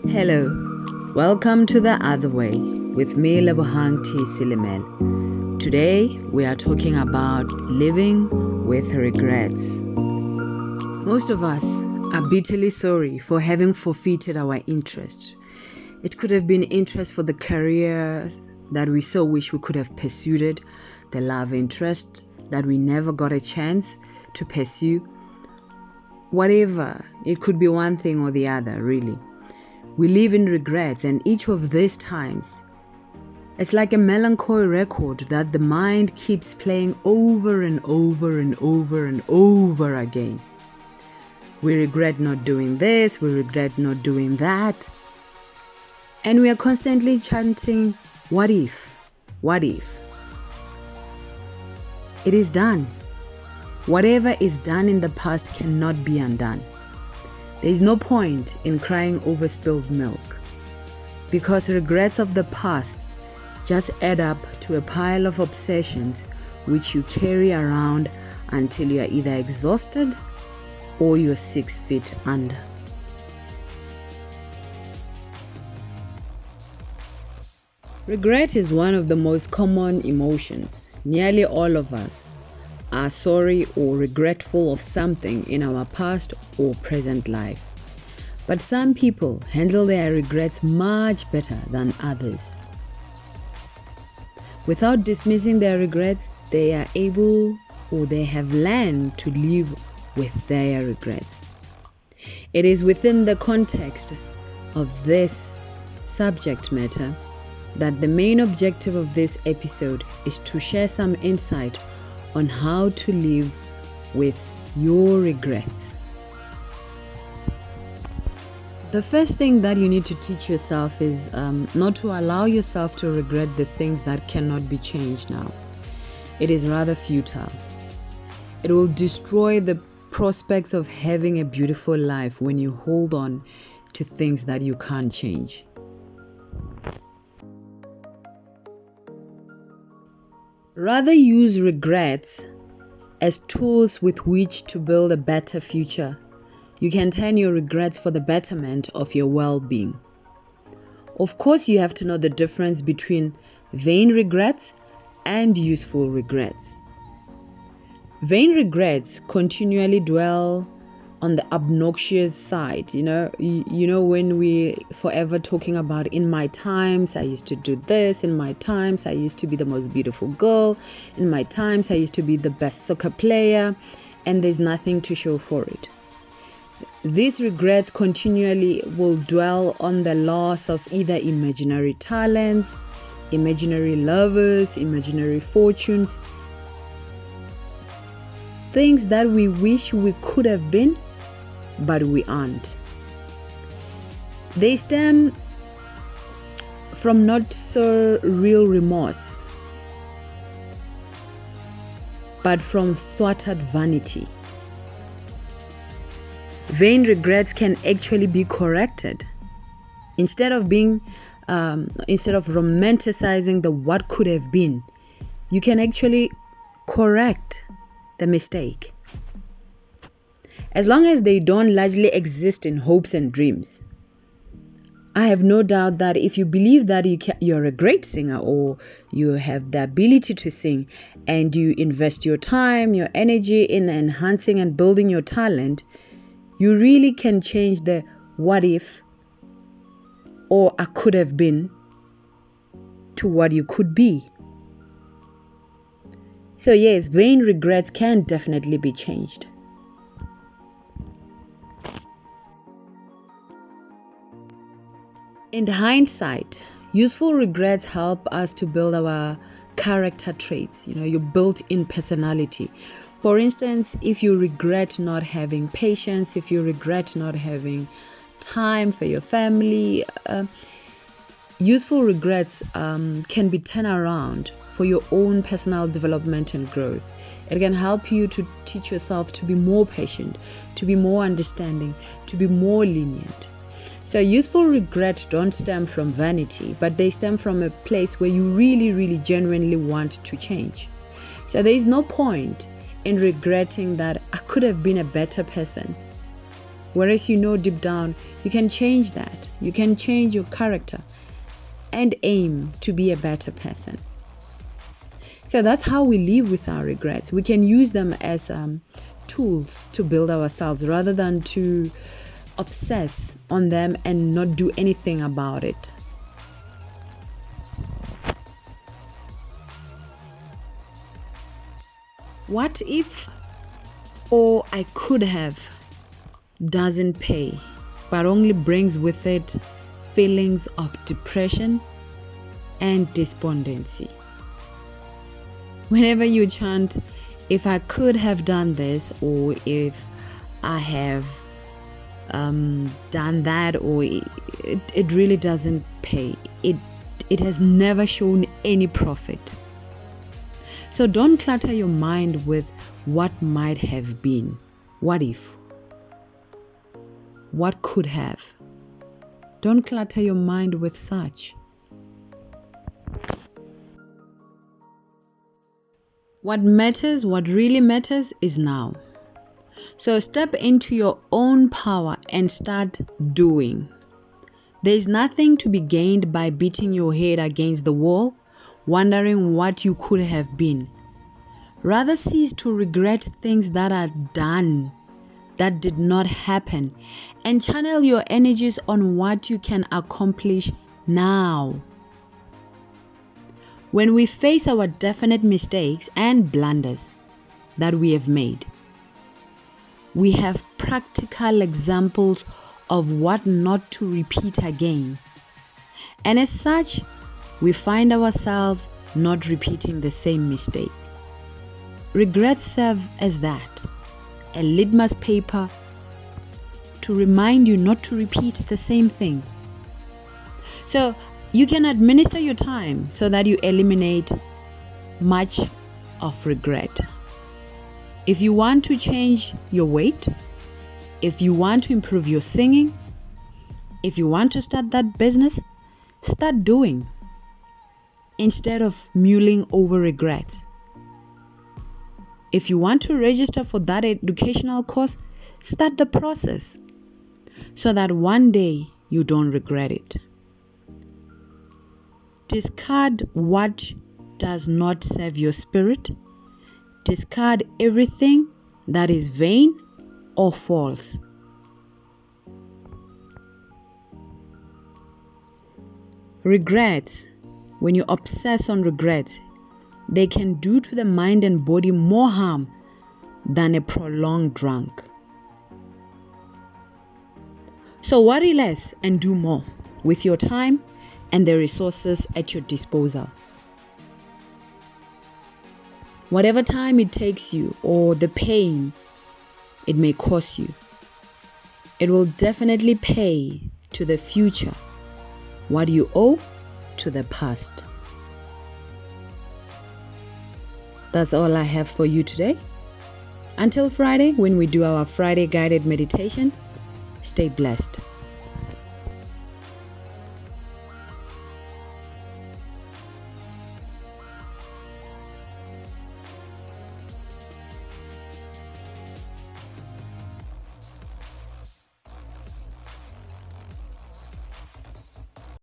Hello, welcome to The Other Way with me, Lebohang Silimela. Today we are talking about living with regrets. Most of us are bitterly sorry for having forfeited our interest. It could have been interest for the careers that we so wish we could have pursued it, the love interest that we never got a chance to pursue. Whatever, it could be one thing or the other, really. We live in regrets, and each of these times, it's like a melancholy record that the mind keeps playing over and over and over and over again. We regret not doing this, we regret not doing that. And we are constantly chanting, what if? What if? It is done. Whatever is done in the past cannot be undone. There is no point in crying over spilled milk, because regrets of the past just add up to a pile of obsessions which you carry around until you are either exhausted or you're 6 feet under. Regret is one of the most common emotions. Nearly all of us are sorry or regretful of something in our past or present life. But some people handle their regrets much better than others. Without dismissing their regrets, they are able or they have learned to live with their regrets. It is within the context of this subject matter that the main objective of this episode is to share some insight on how to live with your regrets. The first thing that you need to teach yourself is not to allow yourself to regret the things that cannot be changed now. It is rather futile. It will destroy the prospects of having a beautiful life when you hold on to things that you can't change. Rather use regrets as tools with which to build a better future. You can turn your regrets for the betterment of your well-being. Of course, you have to know the difference between vain regrets and useful regrets. Vain regrets continually dwell on the obnoxious side. You know when we forever talking about, in my times I used to do this, in my times I used to be the most beautiful girl, in my times I used to be the best soccer player, and there's nothing to show for it. These regrets continually will dwell on the loss of either imaginary talents, imaginary lovers, imaginary fortunes, things that we wish we could have been, but we aren't. They stem from not so real remorse, but from thwarted vanity. Vain regrets can actually be corrected. Instead of romanticizing the what could have been, you can actually correct the mistake. As long as they don't largely exist in hopes and dreams. I have no doubt that if you believe that you're a great singer, or you have the ability to sing, and you invest your time, your energy in enhancing and building your talent, you really can change the what if or I could have been to what you could be. So yes, vain regrets can definitely be changed. In hindsight, useful regrets help us to build our character traits, your built-in personality. For instance, if you regret not having patience, if you regret not having time for your family, useful regrets can be turned around for your own personal development and growth. It can help you to teach yourself to be more patient, to be more understanding, to be more lenient. So useful regrets don't stem from vanity, but they stem from a place where you really, really genuinely want to change. So there is no point in regretting that I could have been a better person. Whereas you know deep down you can change that. You can change your character and aim to be a better person. So that's how we live with our regrets. We can use them as tools to build ourselves rather than to obsess on them and not do anything about it. What if or I could have doesn't pay, but only brings with it feelings of depression and despondency? Whenever you chant, if I could have done this, or if I have done that, or it really doesn't pay, it has never shown any profit. So don't clutter your mind with what might have been, what if, what could have. Don't clutter your mind with such. What matters, what really matters, is now. So step into your own power and start doing. There is nothing to be gained by beating your head against the wall, wondering what you could have been. Rather cease to regret things that are done, that did not happen, and channel your energies on what you can accomplish now. When we face our definite mistakes and blunders that we have made, we have practical examples of what not to repeat again. And as such, we find ourselves not repeating the same mistakes. Regrets serve as that, a litmus paper to remind you not to repeat the same thing. So you can administer your time so that you eliminate much of regret. If you want to change your weight, if you want to improve your singing, if you want to start that business, start doing instead of mulling over regrets. If you want to register for that educational course, start the process so that one day you don't regret it. Discard what does not serve your spirit. Discard everything that is vain or false. Regrets, when you obsess on regrets, they can do to the mind and body more harm than a prolonged drunk. So worry less and do more with your time and the resources at your disposal. Whatever time it takes you or the pain it may cost you, it will definitely pay to the future what you owe to the past. That's all I have for you today. Until Friday, when we do our Friday guided meditation, stay blessed.